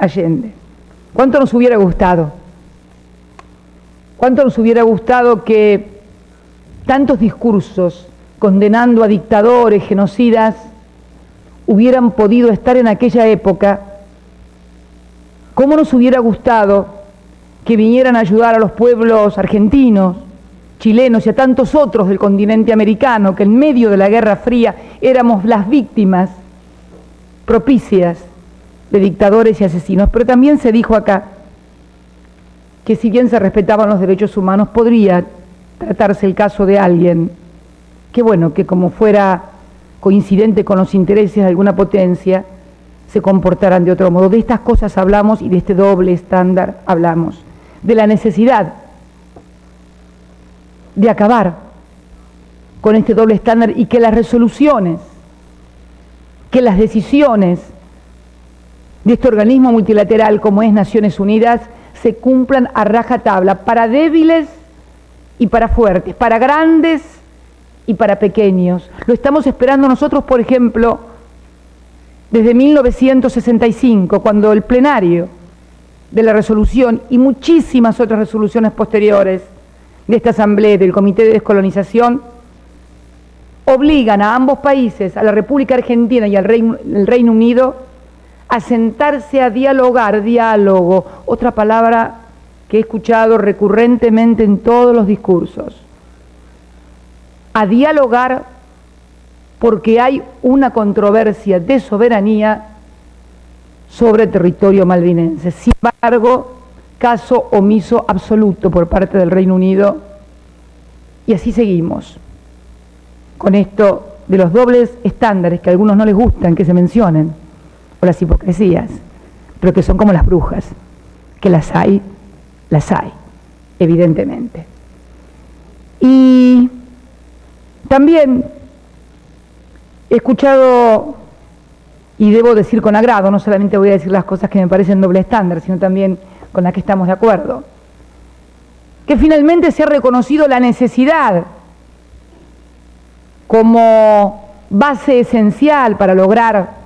Allende. ¿Cuánto nos hubiera gustado? ¿Cuánto nos hubiera gustado que tantos discursos condenando a dictadores, genocidas, hubieran podido estar en aquella época? ¿Cómo nos hubiera gustado que vinieran a ayudar a los pueblos argentinos, chilenos y a tantos otros del continente americano, que en medio de la Guerra Fría éramos las víctimas propicias de dictadores y asesinos? Pero también se dijo acá que si bien se respetaban los derechos humanos, podría tratarse el caso de alguien que, bueno, que como fuera coincidente con los intereses de alguna potencia, se comportaran de otro modo. De estas cosas hablamos y de este doble estándar hablamos. De la necesidad de acabar con este doble estándar y que las resoluciones, que las decisiones de este organismo multilateral como es Naciones Unidas se cumplan a rajatabla para débiles y para fuertes, para grandes y para pequeños. Lo estamos esperando nosotros, por ejemplo, desde 1965, cuando el plenario de la resolución y muchísimas otras resoluciones posteriores de esta Asamblea y del Comité de Descolonización obligan a ambos países, a la República Argentina y al Reino Unido, a sentarse a dialogar, diálogo, otra palabra que he escuchado recurrentemente en todos los discursos, a dialogar porque hay una controversia de soberanía sobre el territorio malvinense. Sin embargo, caso omiso absoluto por parte del Reino Unido, y así seguimos con esto de los dobles estándares que a algunos no les gustan que se mencionen, o las hipocresías, pero que son como las brujas, que las hay, evidentemente. Y también he escuchado, y debo decir con agrado, no solamente voy a decir las cosas que me parecen doble estándar, sino también con las que estamos de acuerdo, que finalmente se ha reconocido la necesidad como base esencial para lograr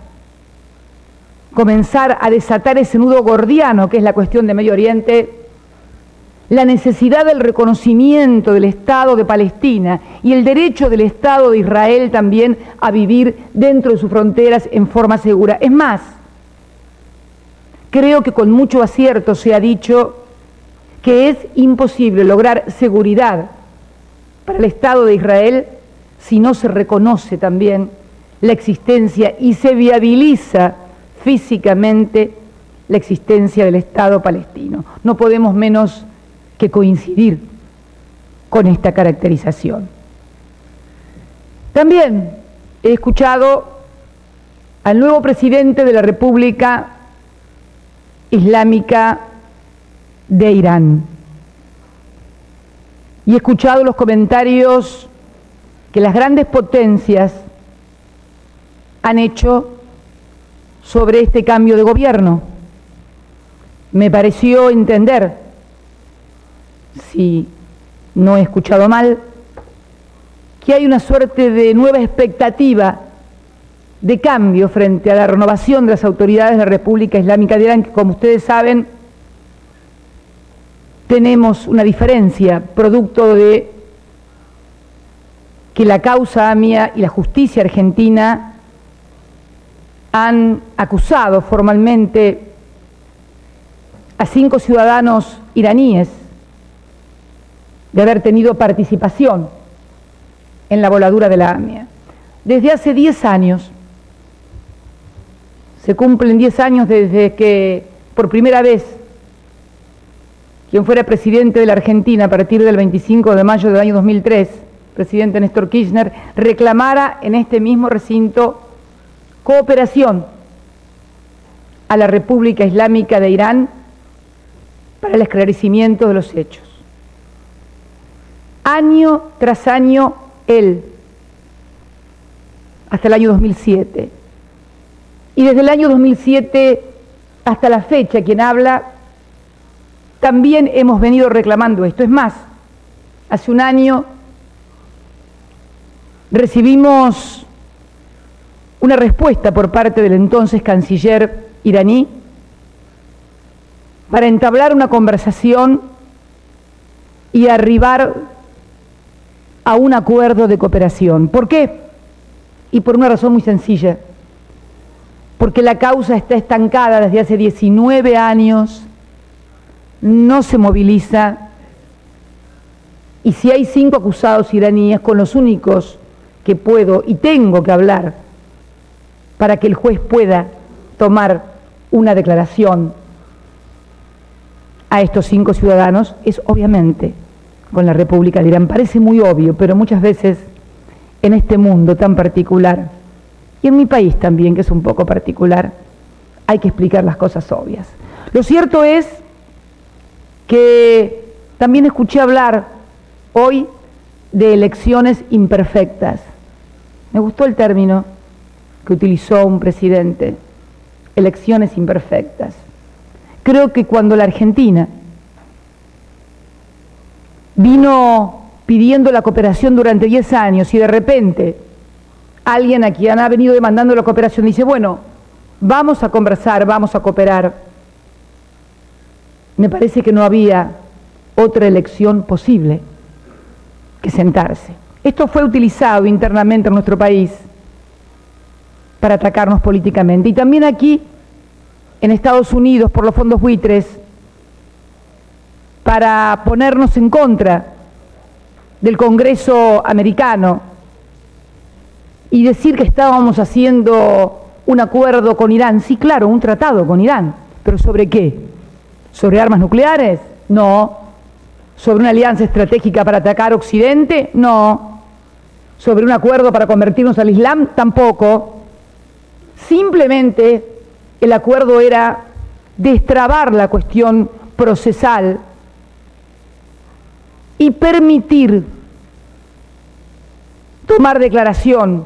comenzar a desatar ese nudo gordiano que es la cuestión de Medio Oriente, la necesidad del reconocimiento del Estado de Palestina y el derecho del Estado de Israel también a vivir dentro de sus fronteras en forma segura. Es más, creo que con mucho acierto se ha dicho que es imposible lograr seguridad para el Estado de Israel si no se reconoce también la existencia y se viabiliza físicamente la existencia del Estado palestino. No podemos menos que coincidir con esta caracterización. También he escuchado al nuevo presidente de la República Islámica de Irán y he escuchado los comentarios que las grandes potencias han hecho sobre este cambio de gobierno. Me pareció entender, si no he escuchado mal, que hay una suerte de nueva expectativa de cambio frente a la renovación de las autoridades de la República Islámica de Irán, que como ustedes saben, tenemos una diferencia producto de que la causa AMIA y la justicia argentina han acusado formalmente a 5 ciudadanos iraníes de haber tenido participación en la voladura de la AMIA. Desde hace 10 años, se cumplen 10 años desde que por primera vez quien fuera presidente de la Argentina a partir del 25 de mayo del año 2003, presidente Néstor Kirchner, reclamara en este mismo recinto cooperación a la República Islámica de Irán para el esclarecimiento de los hechos. Año tras año, él, hasta el año 2007. Y desde el año 2007 hasta la fecha, quien habla, también hemos venido reclamando esto. Es más, hace un año recibimos una respuesta por parte del entonces canciller iraní para entablar una conversación y arribar a un acuerdo de cooperación. ¿Por qué? Y por una razón muy sencilla. Porque la causa está estancada desde hace 19 años, no se moviliza, y si hay 5 acusados iraníes, con los únicos que puedo y tengo que hablar para que el juez pueda tomar una declaración a estos 5 ciudadanos, es obviamente con la República de Irán. Parece muy obvio, pero muchas veces en este mundo tan particular, y en mi país también, que es un poco particular, hay que explicar las cosas obvias. Lo cierto es que también escuché hablar hoy de elecciones imperfectas. Me gustó el término que utilizó un presidente, elecciones imperfectas. Creo que cuando la Argentina vino pidiendo la cooperación durante 10 años y de repente alguien a quien ha venido demandando la cooperación dice, bueno, vamos a conversar, vamos a cooperar, me parece que no había otra elección posible que sentarse. Esto fue utilizado internamente en nuestro país para atacarnos políticamente. Y también aquí, en Estados Unidos, por los fondos buitres, para ponernos en contra del Congreso americano y decir que estábamos haciendo un acuerdo con Irán. Sí, claro, un tratado con Irán. ¿Pero sobre qué? ¿Sobre armas nucleares? No. ¿Sobre una alianza estratégica para atacar Occidente? No. ¿Sobre un acuerdo para convertirnos al Islam? Tampoco. Simplemente el acuerdo era destrabar la cuestión procesal y permitir tomar declaración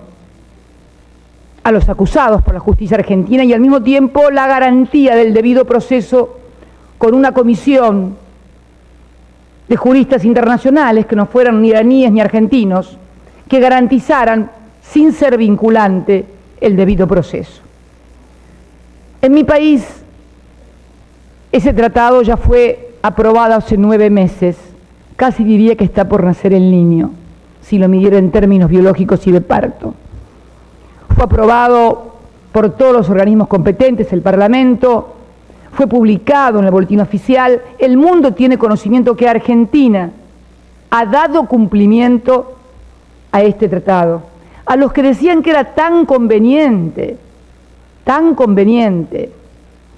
a los acusados por la justicia argentina y al mismo tiempo la garantía del debido proceso con una comisión de juristas internacionales que no fueran ni iraníes ni argentinos, que garantizaran, sin ser vinculante, el debido proceso. En mi país, ese tratado ya fue aprobado hace 9 meses, casi diría que está por nacer el niño, si lo midiera en términos biológicos y de parto. Fue aprobado por todos los organismos competentes, el Parlamento, fue publicado en el Boletín Oficial. El mundo tiene conocimiento que Argentina ha dado cumplimiento a este tratado. A los que decían que era tan conveniente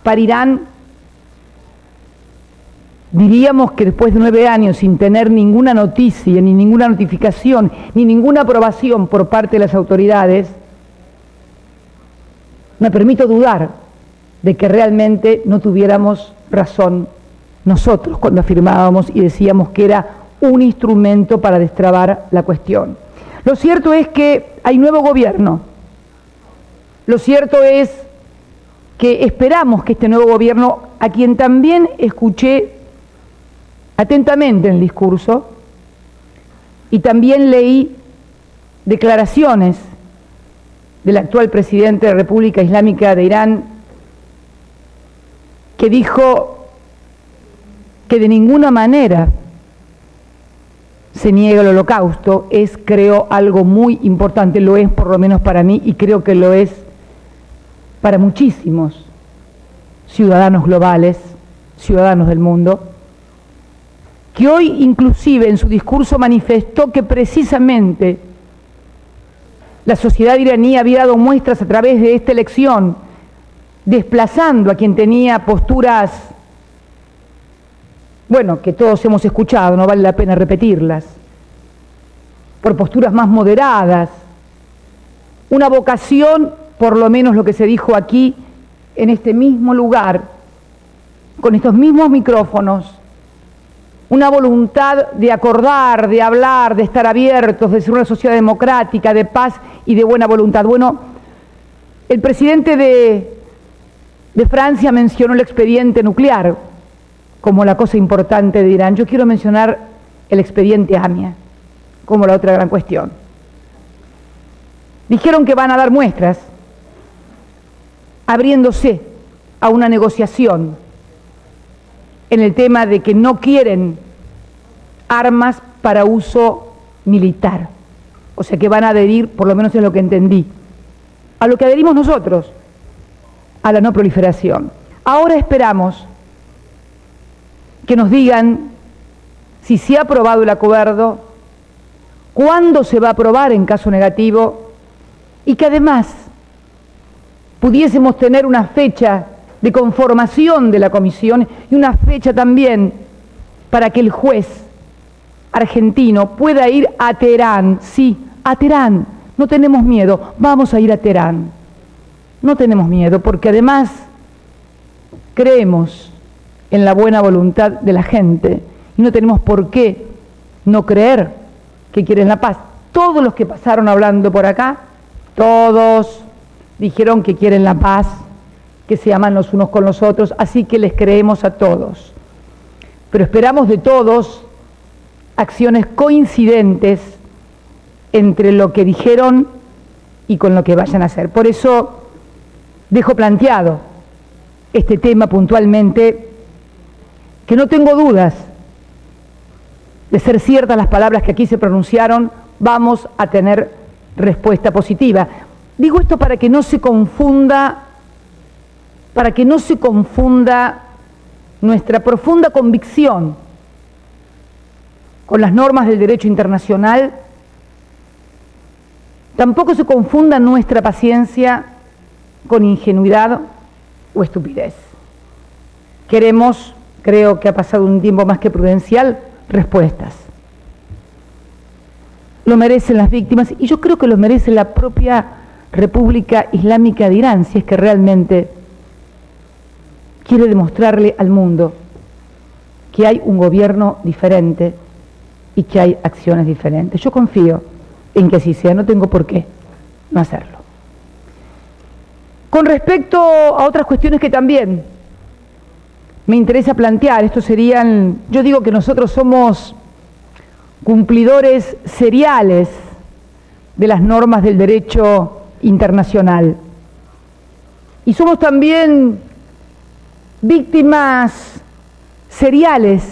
para Irán, diríamos que después de 9 años sin tener ninguna noticia, ni ninguna notificación, ni ninguna aprobación por parte de las autoridades, me permito dudar de que realmente no tuviéramos razón nosotros cuando afirmábamos y decíamos que era un instrumento para destrabar la cuestión. Lo cierto es que hay nuevo gobierno. Lo cierto es que esperamos que este nuevo gobierno, a quien también escuché atentamente en el discurso y también leí declaraciones del actual presidente de la República Islámica de Irán, que dijo que de ninguna manera se niega el holocausto, es, creo, algo muy importante, lo es por lo menos para mí y creo que lo es para muchísimos ciudadanos globales, ciudadanos del mundo, que hoy inclusive en su discurso manifestó que precisamente la sociedad iraní había dado muestras a través de esta elección, desplazando a quien tenía posturas, bueno, que todos hemos escuchado, no vale la pena repetirlas, por posturas más moderadas, una vocación, por lo menos lo que se dijo aquí, en este mismo lugar, con estos mismos micrófonos, una voluntad de acordar, de hablar, de estar abiertos, de ser una sociedad democrática, de paz y de buena voluntad. Bueno, el presidente de Francia mencionó el expediente nuclear como la cosa importante de Irán. Yo quiero mencionar el expediente AMIA como la otra gran cuestión. Dijeron que van a dar muestras abriéndose a una negociación en el tema de que no quieren armas para uso militar. O sea que van a adherir, por lo menos es lo que entendí, a lo que adherimos nosotros, a la no proliferación. Ahora esperamos que nos digan si se ha aprobado el acuerdo, cuándo se va a aprobar en caso negativo, y que además pudiésemos tener una fecha de conformación de la comisión y una fecha también para que el juez argentino pueda ir a Teherán. Sí, a Teherán. No tenemos miedo, vamos a ir a Teherán. No tenemos miedo porque además creemos en la buena voluntad de la gente y no tenemos por qué no creer que quieren la paz. Todos los que pasaron hablando por acá, todos dijeron que quieren la paz, que se aman los unos con los otros, así que les creemos a todos. Pero esperamos de todos acciones coincidentes entre lo que dijeron y con lo que vayan a hacer. Por eso dejo planteado este tema puntualmente, que no tengo dudas de ser ciertas las palabras que aquí se pronunciaron, vamos a tener respuesta positiva. Digo esto para que no se confunda, nuestra profunda convicción con las normas del derecho internacional, tampoco se confunda nuestra paciencia con ingenuidad o estupidez. Queremos, creo que ha pasado un tiempo más que prudencial, respuestas. Lo merecen las víctimas y yo creo que lo merece la propia República Islámica de Irán, si es que realmente quiere demostrarle al mundo que hay un gobierno diferente y que hay acciones diferentes. Yo confío en que así sea, no tengo por qué no hacerlo. Con respecto a otras cuestiones que también me interesa plantear, estos serían, yo digo que nosotros somos cumplidores seriales de las normas del derecho internacional y somos también víctimas seriales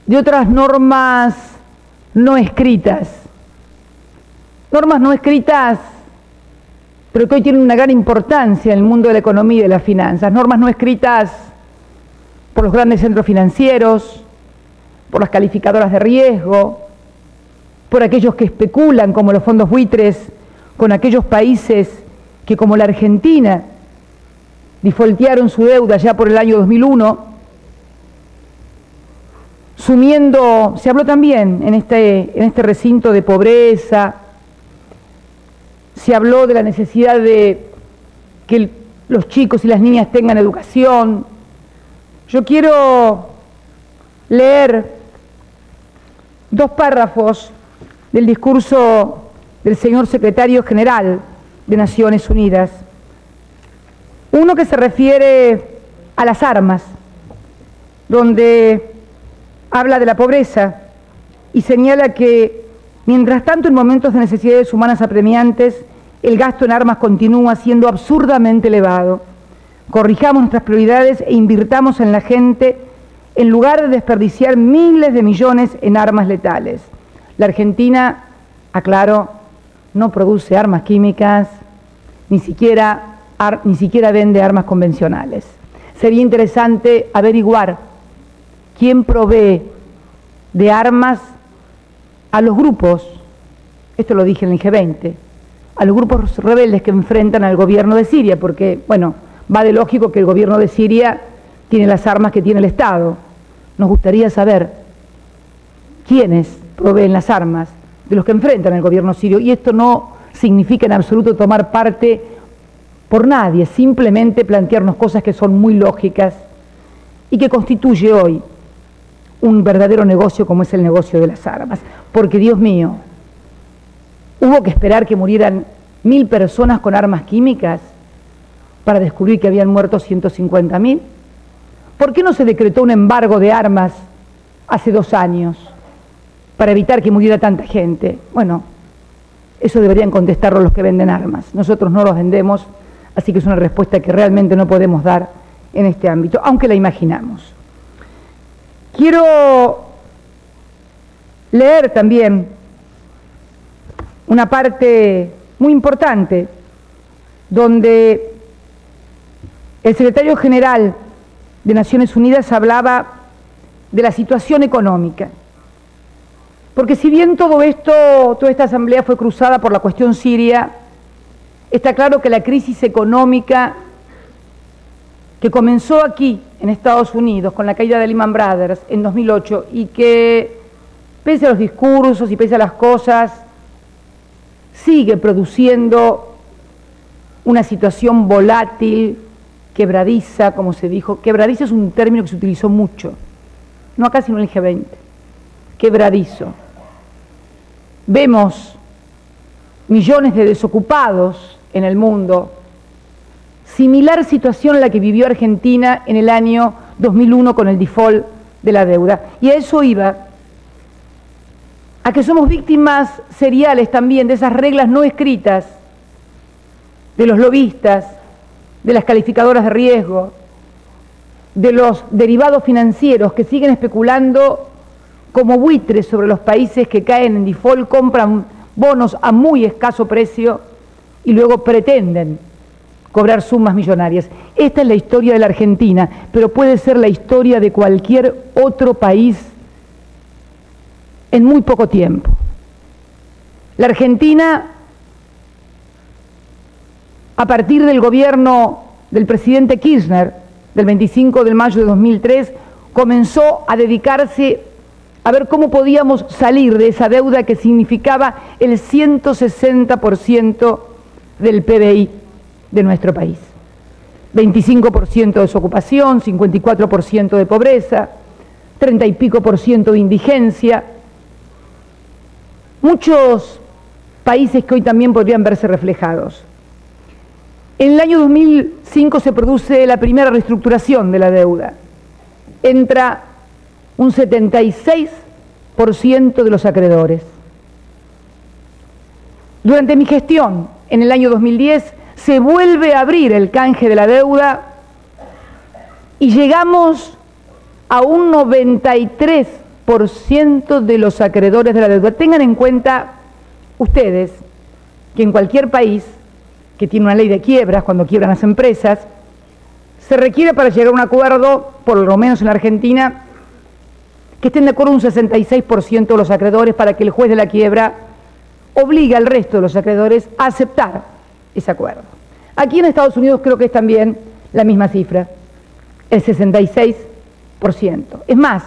de otras normas no escritas, pero que hoy tienen una gran importancia en el mundo de la economía y de las finanzas, normas no escritas por los grandes centros financieros, por las calificadoras de riesgo, por aquellos que especulan como los fondos buitres con aquellos países que como la Argentina defaultearon su deuda ya por el año 2001, sumiendo, se habló también en este recinto de pobreza, se habló de la necesidad de que los chicos y las niñas tengan educación. Yo quiero leer dos párrafos del discurso del señor secretario general de Naciones Unidas. Uno que se refiere a las armas, donde habla de la pobreza y señala que, mientras tanto, en momentos de necesidades humanas apremiantes, el gasto en armas continúa siendo absurdamente elevado. Corrijamos nuestras prioridades e invirtamos en la gente en lugar de desperdiciar miles de millones en armas letales. La Argentina, aclaro, no produce armas químicas, ni siquiera vende armas convencionales. Sería interesante averiguar quién provee de armas a los grupos, esto lo dije en el G20, a los grupos rebeldes que enfrentan al gobierno de Siria, porque, bueno, va de lógico que el gobierno de Siria tiene las armas que tiene el Estado. Nos gustaría saber quiénes proveen las armas de los que enfrentan al gobierno sirio, y esto no significa en absoluto tomar parte por nadie, simplemente plantearnos cosas que son muy lógicas y que constituye hoy un verdadero negocio como es el negocio de las armas. Porque, Dios mío, hubo que esperar que murieran 1000 personas con armas químicas para descubrir que habían muerto 150.000. ¿Por qué no se decretó un embargo de armas hace 2 años para evitar que muriera tanta gente? Bueno, eso deberían contestarlo los que venden armas. Nosotros no los vendemos, Así que es una respuesta que realmente no podemos dar en este ámbito, aunque la imaginamos. Quiero leer también una parte muy importante donde el secretario general de Naciones Unidas hablaba de la situación económica. Porque si bien toda esta asamblea fue cruzada por la cuestión siria, está claro que la crisis económica que comenzó aquí en Estados Unidos con la caída de Lehman Brothers en 2008 y que, pese a los discursos y pese a las cosas, sigue produciendo una situación volátil, quebradiza, como se dijo. Quebradiza es un término que se utilizó mucho, no acá sino en el G20, quebradizo. Vemos millones de desocupados en el mundo, similar situación a la que vivió Argentina en el año 2001 con el default de la deuda. Y a eso iba, a que somos víctimas seriales también de esas reglas no escritas, de los lobistas, de las calificadoras de riesgo, de los derivados financieros que siguen especulando como buitres sobre los países que caen en default, compran bonos a muy escaso precio y luego pretenden cobrar sumas millonarias. Esta es la historia de la Argentina, pero puede ser la historia de cualquier otro país en muy poco tiempo. La Argentina, a partir del gobierno del presidente Kirchner, del 25 de mayo de 2003, comenzó a dedicarse a ver cómo podíamos salir de esa deuda que significaba el 160% del PBI de nuestro país. 25% de desocupación, 54% de pobreza, 30 y pico % de indigencia. Muchos países que hoy también podrían verse reflejados. En el año 2005 se produce la primera reestructuración de la deuda. Entra un 76% de los acreedores. Durante mi gestión, en el año 2010, se vuelve a abrir el canje de la deuda y llegamos a un 93% de los acreedores de la deuda. Tengan en cuenta ustedes que en cualquier país que tiene una ley de quiebras, cuando quiebran las empresas, se requiere para llegar a un acuerdo, por lo menos en la Argentina, que estén de acuerdo un 66% de los acreedores para que el juez de la quiebra obligue al resto de los acreedores a aceptar ese acuerdo. Aquí en Estados Unidos creo que es también la misma cifra, el 66%. Es más,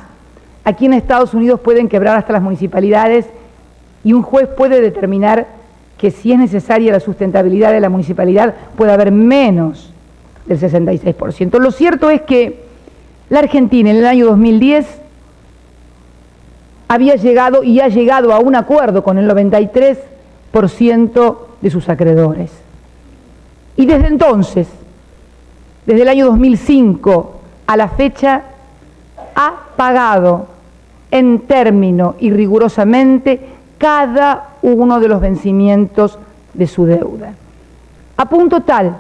aquí en Estados Unidos pueden quebrar hasta las municipalidades y un juez puede determinar que si es necesaria la sustentabilidad de la municipalidad puede haber menos del 66%. Lo cierto es que la Argentina en el año 2010 había llegado y ha llegado a un acuerdo con el 93% de sus acreedores. Y desde entonces, desde el año 2005 a la fecha, ha pagado en término y rigurosamente cada uno de los vencimientos de su deuda. A punto tal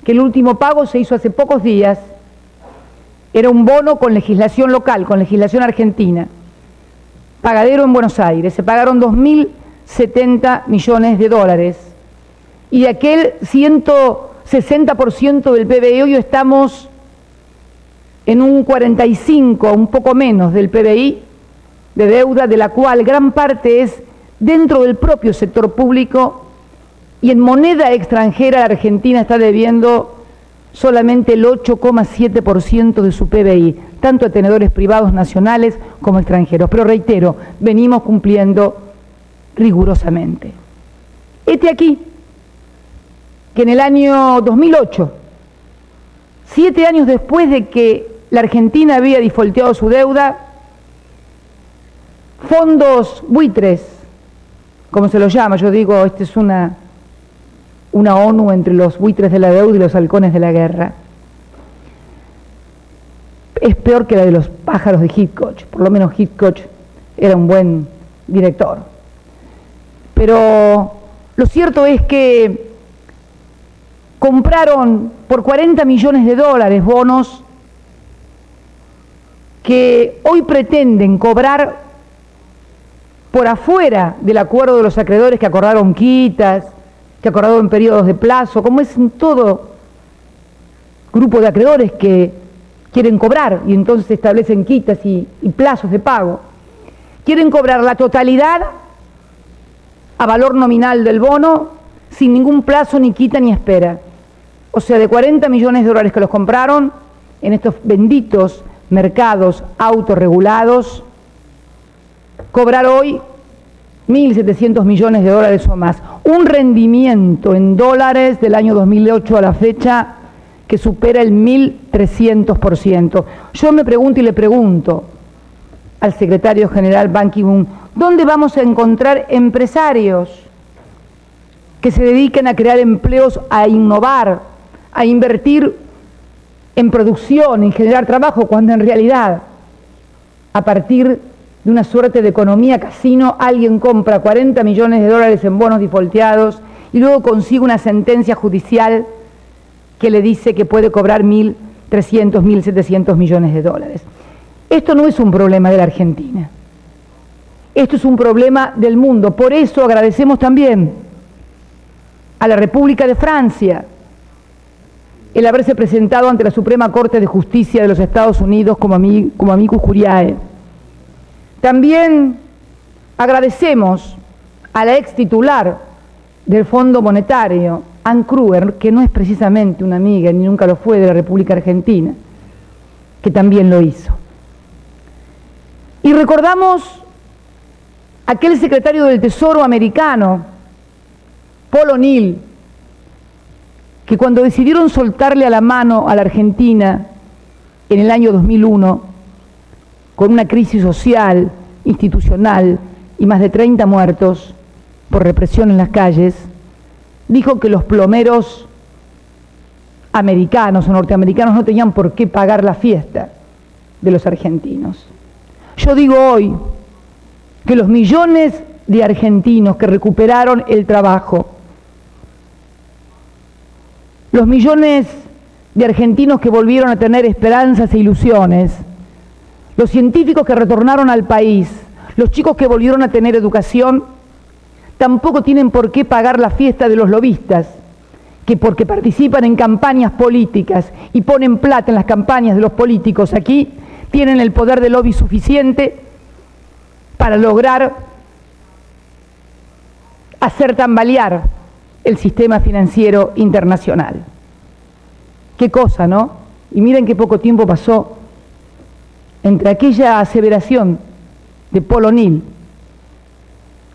que el último pago se hizo hace pocos días, era un bono con legislación local, con legislación argentina, pagadero en Buenos Aires, se pagaron 2.070 millones de dólares y de aquel 160% del PBI hoy estamos en un 45, un poco menos del PBI de deuda, de la cual gran parte es dentro del propio sector público y en moneda extranjera la Argentina está debiendo solamente el 8,7% de su PBI, tanto a tenedores privados nacionales como extranjeros. Pero reitero, venimos cumpliendo rigurosamente. Este aquí, que en el año 2008, 7 años después de que la Argentina había defaulteado su deuda, fondos buitres, como se los llama, yo digo, esta es una ONU entre los buitres de la deuda y los halcones de la guerra. Es peor que la de los pájaros de Hitchcock, por lo menos Hitchcock era un buen director. Pero lo cierto es que compraron por 40 millones de dólares bonos que hoy pretenden cobrar por afuera del acuerdo de los acreedores que acordaron quitas, que acordaron periodos de plazo, como es en todo grupo de acreedores que quieren cobrar y entonces se establecen quitas y plazos de pago. Quieren cobrar la totalidad a valor nominal del bono sin ningún plazo, ni quita, ni espera. O sea, de 40 millones de dólares que los compraron en estos benditos mercados autorregulados, cobrar hoy 1.700 millones de dólares o más. Un rendimiento en dólares del año 2008 a la fecha que supera el 1.300%. Yo me pregunto y le pregunto al secretario general Ban Ki-moon, ¿dónde vamos a encontrar empresarios que se dediquen a crear empleos, a innovar, a invertir en producción, en generar trabajo, cuando en realidad, a partir de una suerte de economía casino, alguien compra 40 millones de dólares en bonos defaulteados y luego consigue una sentencia judicial que le dice que puede cobrar 1.300, 1.700 millones de dólares? Esto no es un problema de la Argentina. Esto es un problema del mundo. Por eso agradecemos también a la República de Francia el haberse presentado ante la Suprema Corte de Justicia de los Estados Unidos como amicus curiae. También agradecemos a la ex titular del Fondo Monetario, Anne Kruger, que no es precisamente una amiga ni nunca lo fue de la República Argentina, que también lo hizo. Y recordamos a aquel secretario del Tesoro americano, Paul O'Neill, que cuando decidieron soltarle a la mano a la Argentina en el año 2001, con una crisis social, institucional y más de 30 muertos por represión en las calles, dijo que los plomeros americanos o norteamericanos no tenían por qué pagar la fiesta de los argentinos. Yo digo hoy que los millones de argentinos que recuperaron el trabajo, los millones de argentinos que volvieron a tener esperanzas e ilusiones, los científicos que retornaron al país, los chicos que volvieron a tener educación, tampoco tienen por qué pagar la fiesta de los lobistas, que porque participan en campañas políticas y ponen plata en las campañas de los políticos aquí, tienen el poder de lobby suficiente para lograr hacer tambalear el sistema financiero internacional. Qué cosa, ¿no? Y miren qué poco tiempo pasó entre aquella aseveración de Paul O'Neill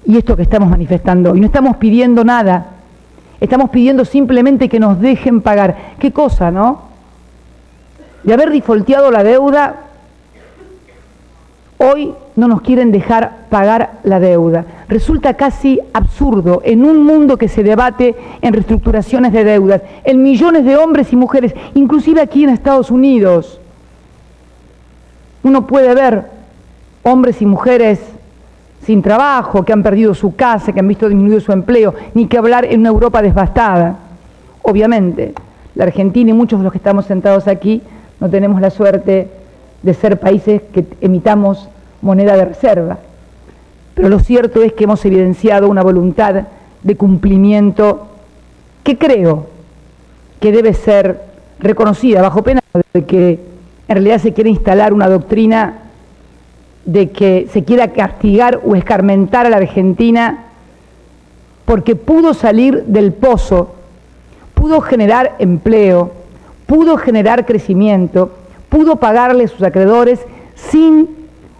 y esto que estamos manifestando hoy. No estamos pidiendo nada, estamos pidiendo simplemente que nos dejen pagar. Qué cosa, ¿no? De haber defaulteado la deuda, hoy no nos quieren dejar pagar la deuda. Resulta casi absurdo en un mundo que se debate en reestructuraciones de deudas, en millones de hombres y mujeres, inclusive aquí en Estados Unidos. Uno puede ver hombres y mujeres sin trabajo, que han perdido su casa, que han visto disminuido su empleo, ni que hablar en una Europa devastada. Obviamente, la Argentina y muchos de los que estamos sentados aquí no tenemos la suerte de ser países que emitamos moneda de reserva. Pero lo cierto es que hemos evidenciado una voluntad de cumplimiento que creo que debe ser reconocida bajo pena de que en realidad se quiere instalar una doctrina de que se quiera castigar o escarmentar a la Argentina porque pudo salir del pozo, pudo generar empleo, pudo generar crecimiento, pudo pagarle a sus acreedores sin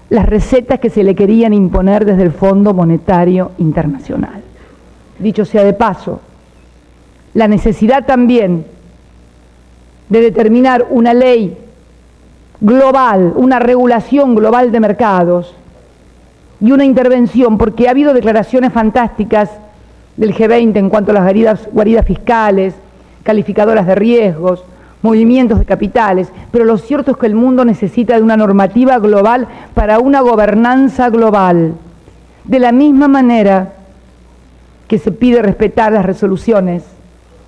las recetas que se le querían imponer desde el Fondo Monetario Internacional. Dicho sea de paso, la necesidad también de determinar una ley global, una regulación global de mercados y una intervención, porque ha habido declaraciones fantásticas del G20 en cuanto a las guaridas fiscales, calificadoras de riesgos, movimientos de capitales, pero lo cierto es que el mundo necesita de una normativa global para una gobernanza global. De la misma manera que se pide respetar las resoluciones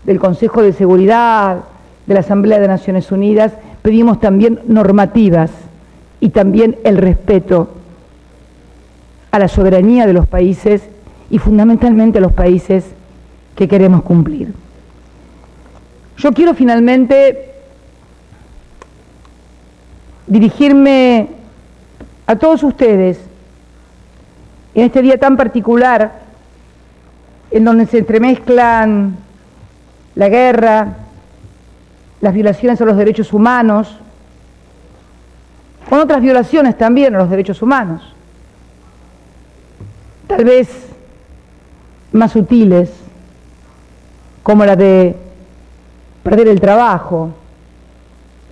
del Consejo de Seguridad, de la Asamblea de Naciones Unidas, pedimos también normativas y también el respeto a la soberanía de los países y fundamentalmente a los países que queremos cumplir. Yo quiero finalmente dirigirme a todos ustedes en este día tan particular en donde se entremezclan la guerra, las violaciones a los derechos humanos, con otras violaciones también a los derechos humanos, tal vez más sutiles, como la de perder el trabajo,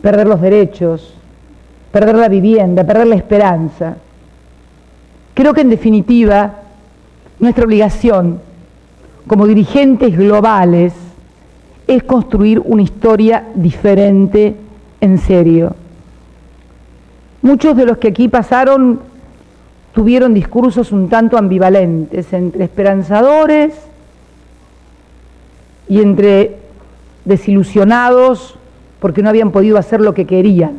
perder los derechos, perder la vivienda, perder la esperanza. Creo que en definitiva nuestra obligación como dirigentes globales es construir una historia diferente en serio. Muchos de los que aquí pasaron tuvieron discursos un tanto ambivalentes, entre esperanzadores y entre desilusionados porque no habían podido hacer lo que querían,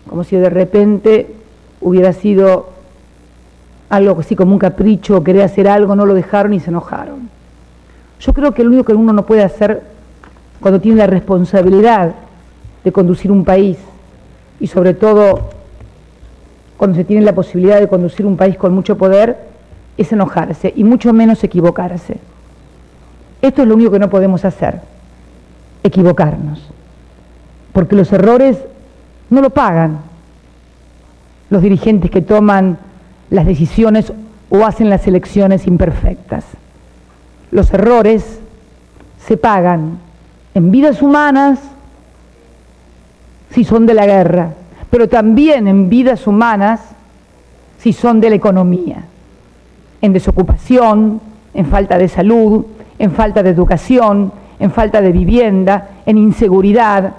como si de repente hubiera sido algo así como un capricho, o querer hacer algo, no lo dejaron y se enojaron. Yo creo que lo único que uno no puede hacer cuando tiene la responsabilidad de conducir un país, y sobre todo cuando se tiene la posibilidad de conducir un país con mucho poder, es enojarse y mucho menos equivocarse. Esto es lo único que no podemos hacer, equivocarnos, porque los errores no lo pagan los dirigentes que toman las decisiones o hacen las elecciones imperfectas. Los errores se pagan en vidas humanas si son de la guerra, pero también en vidas humanas si son de la economía, en desocupación, en falta de salud, en falta de educación, en falta de vivienda, en inseguridad,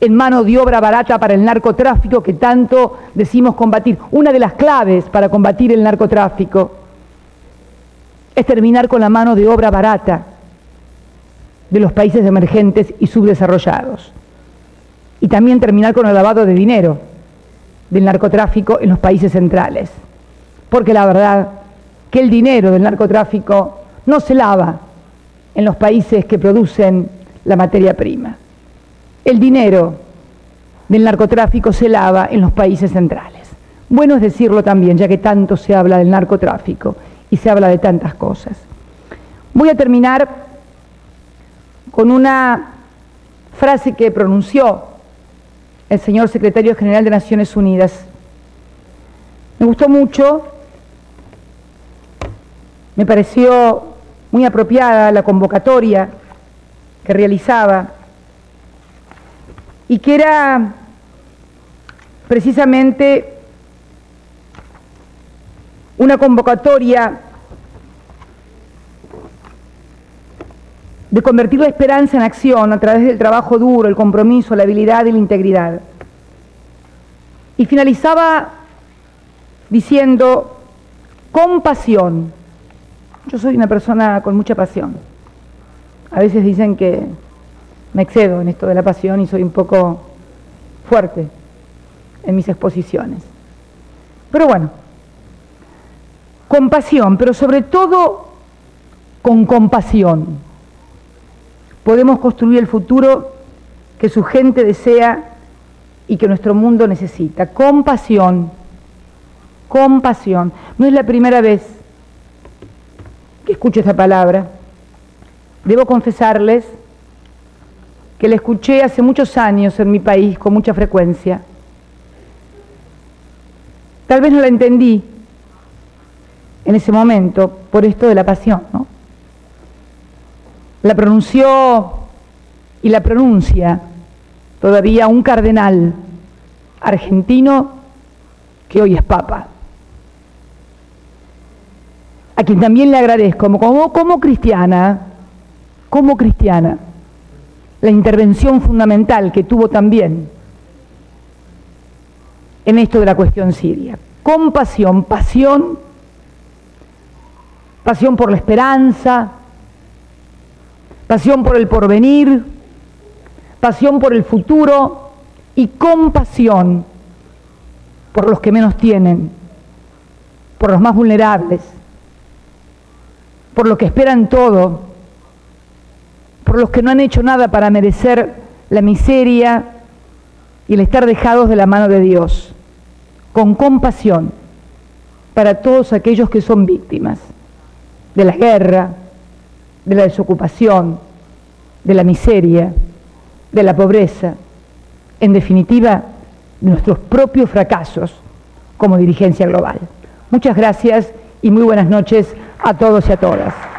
en mano de obra barata para el narcotráfico que tanto decimos combatir. Una de las claves para combatir el narcotráfico es terminar con la mano de obra barata de los países emergentes y subdesarrollados. Y también terminar con el lavado de dinero del narcotráfico en los países centrales. Porque la verdad que el dinero del narcotráfico no se lava en los países que producen la materia prima. El dinero del narcotráfico se lava en los países centrales. Bueno es decirlo también, ya que tanto se habla del narcotráfico y se habla de tantas cosas. Voy a terminar con una frase que pronunció el señor secretario general de Naciones Unidas. Me gustó mucho, me pareció muy apropiada la convocatoria que realizaba y que era precisamente una convocatoria de convertir la esperanza en acción a través del trabajo duro, el compromiso, la habilidad y la integridad. Y finalizaba diciendo, con pasión. Yo soy una persona con mucha pasión. A veces dicen que me excedo en esto de la pasión y soy un poco fuerte en mis exposiciones. Pero bueno, con pasión, pero sobre todo con compasión, podemos construir el futuro que su gente desea y que nuestro mundo necesita. Con pasión, con pasión. No es la primera vez que escucho esta palabra. Debo confesarles que la escuché hace muchos años en mi país con mucha frecuencia. Tal vez no la entendí en ese momento por esto de la pasión, ¿no? La pronunció y la pronuncia todavía un cardenal argentino que hoy es papa, a quien también le agradezco como cristiana, la intervención fundamental que tuvo también en esto de la cuestión siria. Compasión, pasión por la esperanza, pasión por el porvenir, pasión por el futuro y compasión por los que menos tienen, por los más vulnerables, por los que esperan todo, por los que no han hecho nada para merecer la miseria y el estar dejados de la mano de Dios, con compasión para todos aquellos que son víctimas de la guerra, de la desocupación, de la miseria, de la pobreza, en definitiva, de nuestros propios fracasos como dirigencia global. Muchas gracias y muy buenas noches a todos y a todas.